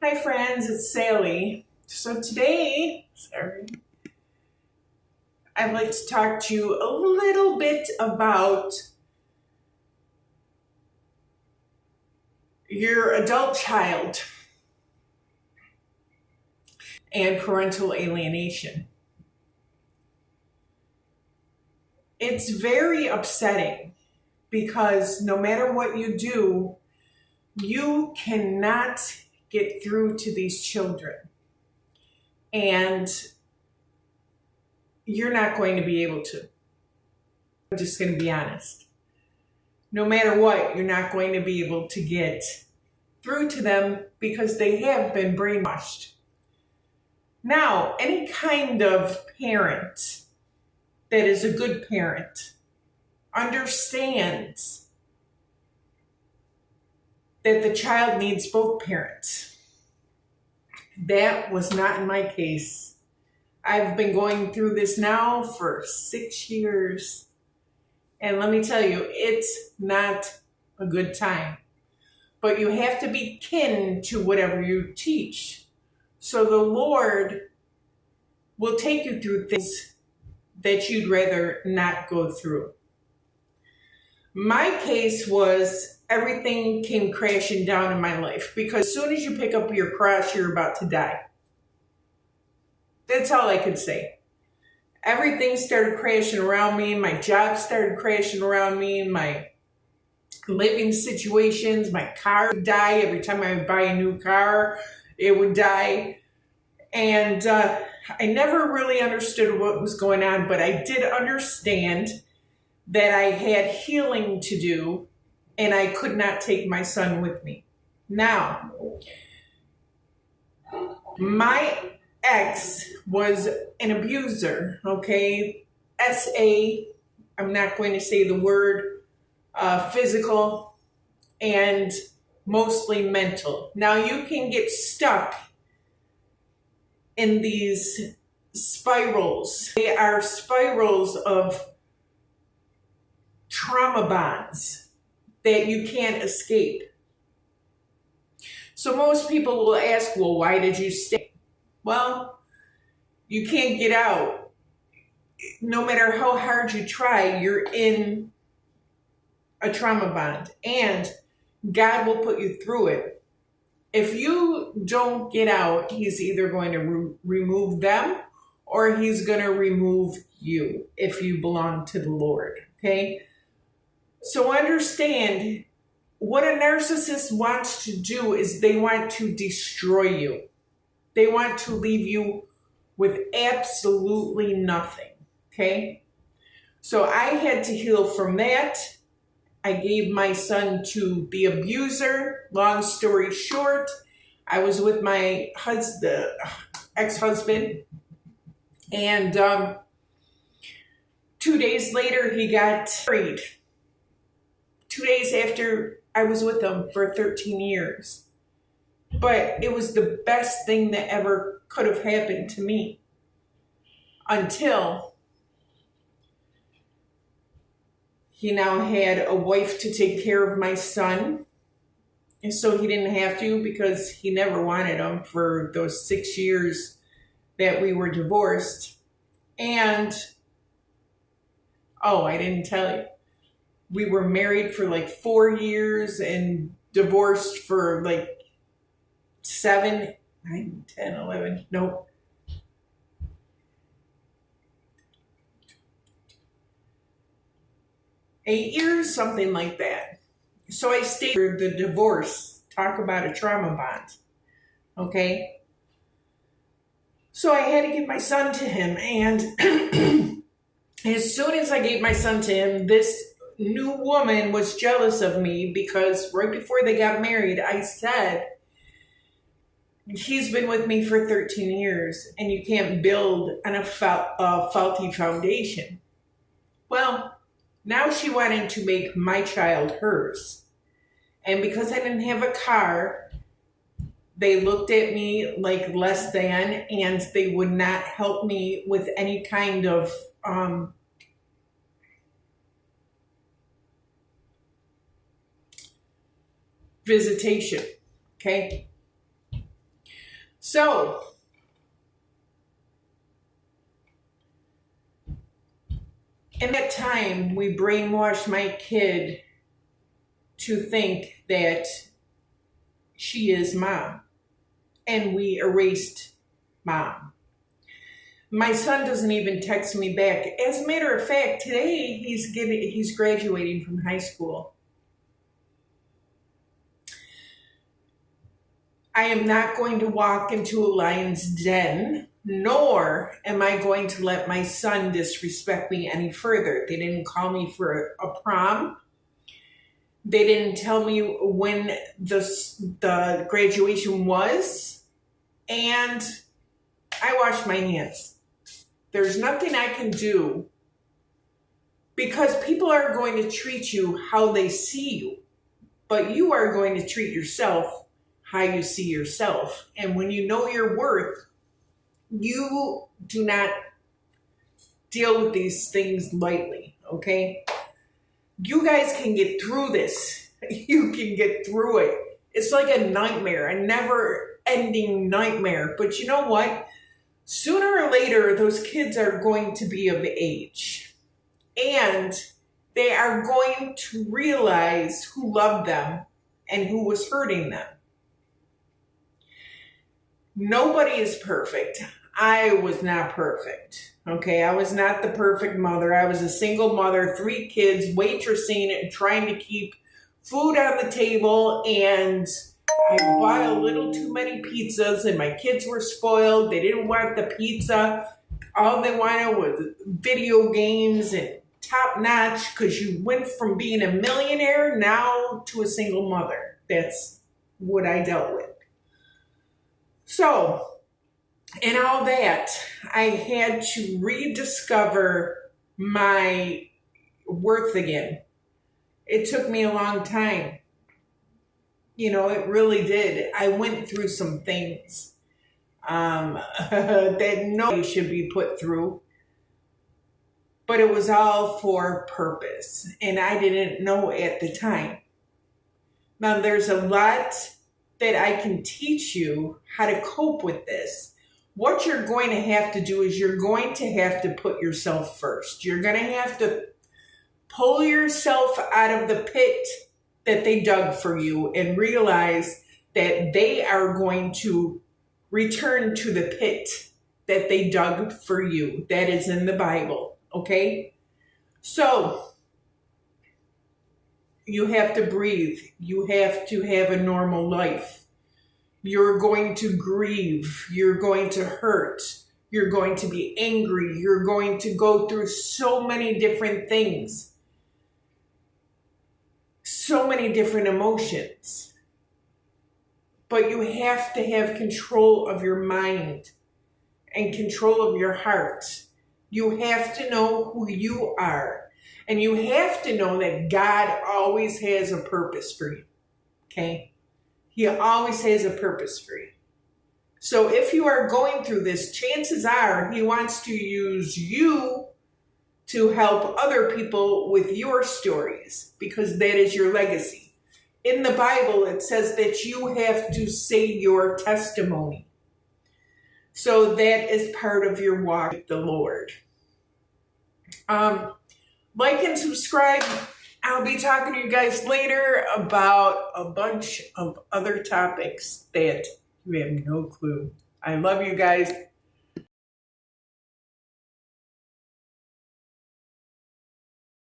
Hi friends, it's Sally. So today, I'd like to talk to you a little bit about your adult child and parental alienation. It's very upsetting because no matter what you do, you cannot get through to these children. And you're not going to be able to. I'm just going to be honest. No matter what, you're not going to be able to get through to them because they have been brainwashed. Now, any kind of parent that is a good parent understands that the child needs both parents. That was not in my case. I've been going through this now for 6 years. And let me tell you, it's not a good time. But you have to be kin to whatever you teach. So the Lord will take you through things that you'd rather not go through. My case was everything came crashing down in my life because as soon as you pick up your cross, you're about to die. That's all I could say. Everything started crashing around me. My job started crashing around me. My living situations, my car would die. Every time I would buy a new car, it would die. And I never really understood what was going on, but I did understand that I had healing to do and I could not take my son with me. Now, my ex was an abuser, okay? I'm not going to say the word, physical and mostly mental. Now you can get stuck in these spirals. They are spirals of trauma bonds that you can't escape. So most people will ask, well, why did you stay? Well, you can't get out. No matter how hard you try, you're in a trauma bond, and God will put you through it. If you don't get out, he's either going to remove them or he's going to remove you if you belong to the Lord, okay? So understand, what a narcissist wants to do is they want to destroy you. They want to leave you with absolutely nothing, okay? So I had to heal from that. I gave my son to the abuser. Long story short, I was with my ex-husband, and 2 days later he got married. 2 days after I was with him for 13 years. But it was the best thing that ever could have happened to me until he now had a wife to take care of my son. And so he didn't have to because he never wanted him for those 6 years that we were divorced. And, I didn't tell you. We were married for like 4 years and divorced for like 7, 9, 10, 11, nope. 8 years, something like that. So I stayed for the divorce. Talk about a trauma bond, okay? So I had to give my son to him, and as soon as I gave my son to him, this new woman was jealous of me because right before they got married, I said, he's been with me for 13 years, and you can't build on a faulty foundation. Well, now she wanted to make my child hers. And because I didn't have a car, they looked at me like less than, and they would not help me with any kind of visitation, okay? So, in that time, we brainwashed my kid to think that she is mom, and we erased mom. My son doesn't even text me back. As a matter of fact, today he's graduating from high school. I am not going to walk into a lion's den, nor am I going to let my son disrespect me any further. They didn't call me for a prom. They didn't tell me when the graduation was, and I washed my hands. There's nothing I can do, because people are going to treat you how they see you, but you are going to treat yourself how you see yourself. And when you know your worth, you do not deal with these things lightly, okay? You guys can get through this. You can get through it. It's like a nightmare, a never-ending nightmare. But you know what? Sooner or later, those kids are going to be of age. And they are going to realize who loved them and who was hurting them. Nobody is perfect. I was not perfect. Okay, I was not the perfect mother. I was a single mother, 3 kids, waitressing and trying to keep food on the table, and I bought a little too many pizzas, and my kids were spoiled. They didn't want the pizza. All they wanted was video games and top notch, because you went from being a millionaire now to a single mother. That's what I dealt with. So, in all that, I had to rediscover my worth again. It took me a long time. You know, it really did. I went through some things that nobody should be put through. But it was all for purpose. And I didn't know at the time. Now, there's a lot that I can teach you how to cope with this. What you're going to have to do is you're going to have to put yourself first. You're going to have to pull yourself out of the pit that they dug for you and realize that they are going to return to the pit that they dug for you. That is in the Bible, okay? So, you have to breathe. You have to have a normal life. You're going to grieve. You're going to hurt. You're going to be angry. You're going to go through so many different things. So many different emotions. But you have to have control of your mind and control of your heart. You have to know who you are. And you have to know that God always has a purpose for you. Okay? He always has a purpose for you. So if you are going through this, chances are He wants to use you to help other people with your stories, because that is your legacy. In the Bible, it says that you have to say your testimony. So that is part of your walk with the Lord. Like and subscribe. I'll be talking to you guys later about a bunch of other topics that you have no clue. I love you guys.